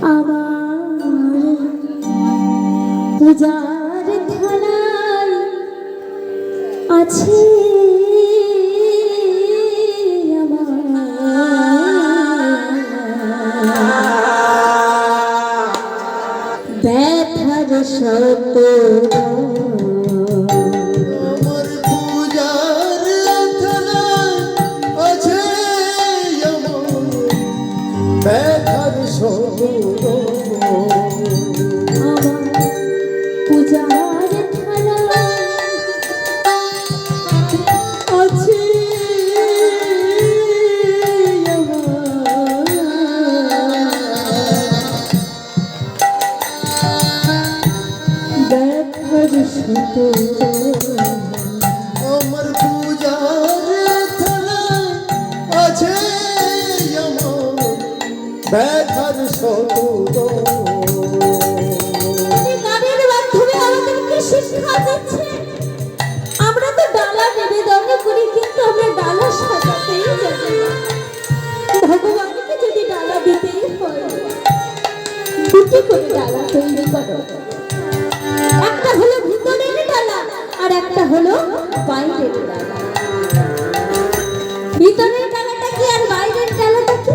আমার পূজার থালায় আছে ব্যথার শত আমার পূজার থালায় আছে ব্যথার শত গানের মাধ্যমে আমাদেরকে শিক্ষা দিচ্ছে আমরা তো ডালা নিবেদন করি কিন্তু আমরা ডালা সাজাতেই জানি না। ভগবানকে যদি ডালা দিতেই হয় দুটি করে ডালা তৈরি করো, একটা হলো ভিতরের ডালা আর একটা হলো বাইরের ডালা। ভিতরের ডালাটা কি আর বাইরের ডালাটা কি?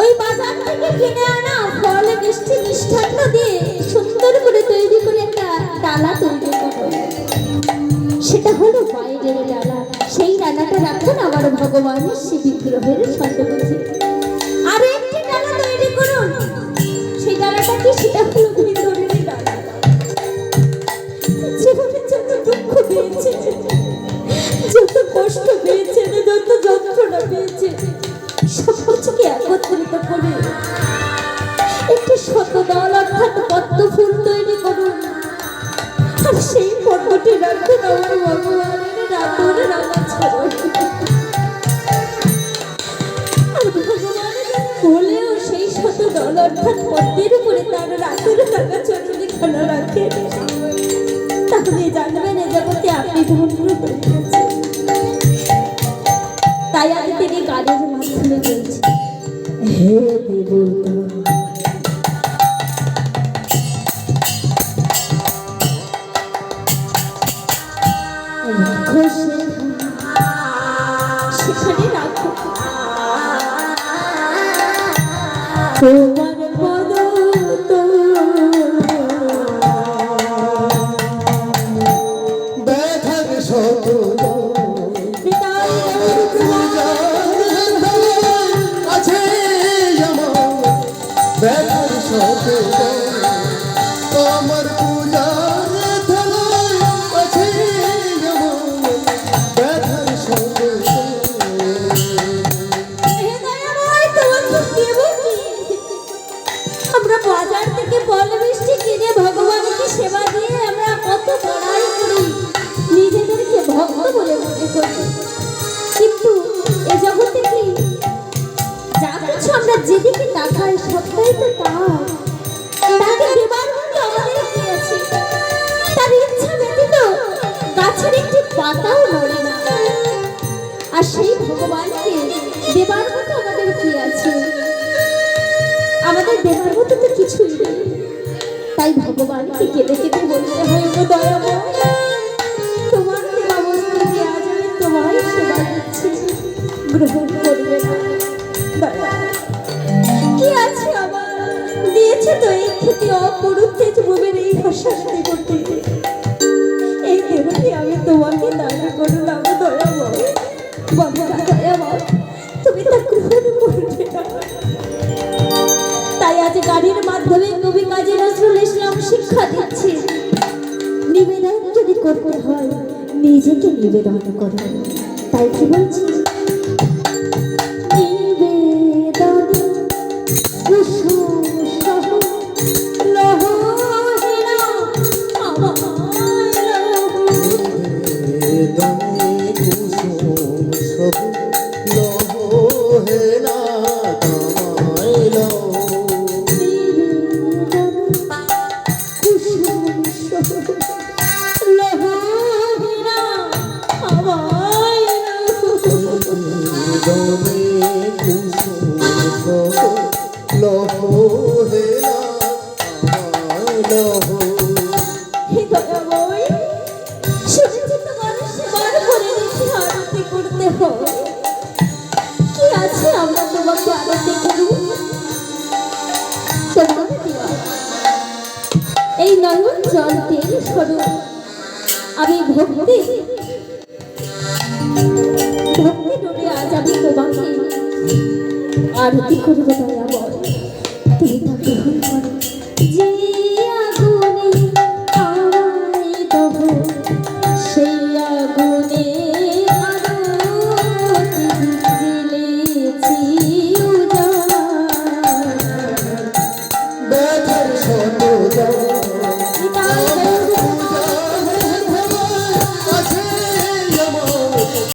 ওই বাজার থেকে কিনে আনা ফল মিষ্টি মিষ্টান্ন দিয়ে সুন্দর করে তৈরি করে একটা ডালা তৈরি করো, সেটা হলো বাইরের ডালা। সেই ডালাটা রাখুন আমার ভগবানের শ্রী বিগ্রহের সন্নিকটে। আর একটি ডালা তৈরি করুন, সেই ডালাটা কি? সেটা হলো ভিতরের ডালা। জীবনে যত দুঃখ পেয়েছে, যত কষ্ট পেয়েছে, যত যন্ত্রণা পেয়েছে, সবকিছুকে একত্রিত করে একটি শতদল অর্থাৎ পদ্ম ফুল তৈরি করুন। আর সেই পদ্মটি রাখুন আমার ভগবানের রাতুর রাঙা চরণ। আর ভগবানের বলেও সেই শতদল অর্থাৎ পদ্মের উপরে তার রাতুর রাঙা চরণে খানা রাখেন, তাহলে জানবেন এ জগতে আপনি ধন্য হয়ে গেছেন। তাই আমি তিনি গানের মাধ্যমে বলছি, হে দেবতা সেখানে রাখো তোমার পদ ব্যথার শত আছে ব্যথার শত আমার পূজার থালায় আছে ব্যথার শত। আমরা বাজার থেকে ফল মিষ্টি কিনে ভগবানকে সেবা দিয়ে আমরা কত বড়াই করি, নিজেদেরকে ভক্ত বলে মনে করি, কিন্তু এ জগতে কি যা কিছু আমরা যেদিকে তাকাই সবটাই তো তার। তাকে দেবার মতো আমাদের কি আছে? তার ইচ্ছা ব্যতীত গাছের একটি পাতাও নড়ে না। আর সেই ভগবানকে দেবার মতো আমাদের কি আছে? আমাদের দেবার মতো তো কিছুই নেই। তাই ভগবানকে কেঁদে কেঁদে বলতে হয়, ও দয়াময়, তোমার দেওয়া বস্তুকে আজ আমি তোমায় সেবা দিচ্ছি, গ্রহণ করবে না। কি আছে আমার? দিয়েছে তো এই ক্ষতি অপরূপ তেজ ভূমির এই শাস্তি করতে। এই দেহটি আমি তোমাকে দান করলাম দয়াময়, বাবা দয়াময়, তুমি তা গ্রহণ করবে না। তাই আজ গাড়ির মাধ্যমে কবি কাজী নজরুল ইসলাম শিক্ষা দিচ্ছে, নিবেদন যদি করতে হয় নিজেকে নিবেদন করো। তাই কি বলছি? লহো হে না আমার লহো। হে দয়াময়, শুনেছি তোমার সেবার করে রেখে আরতি করতে হয়। কি আছে আমরা তোমাকে আরতি করব? তোমার দেওয়া এই নয়ন জল তেল স্বরূপ আমি ভক্তি ভক্তি ডোবে আজ আমি তোমাকে আরতি করবো দয়াময়। তুমি তা গ্রহণ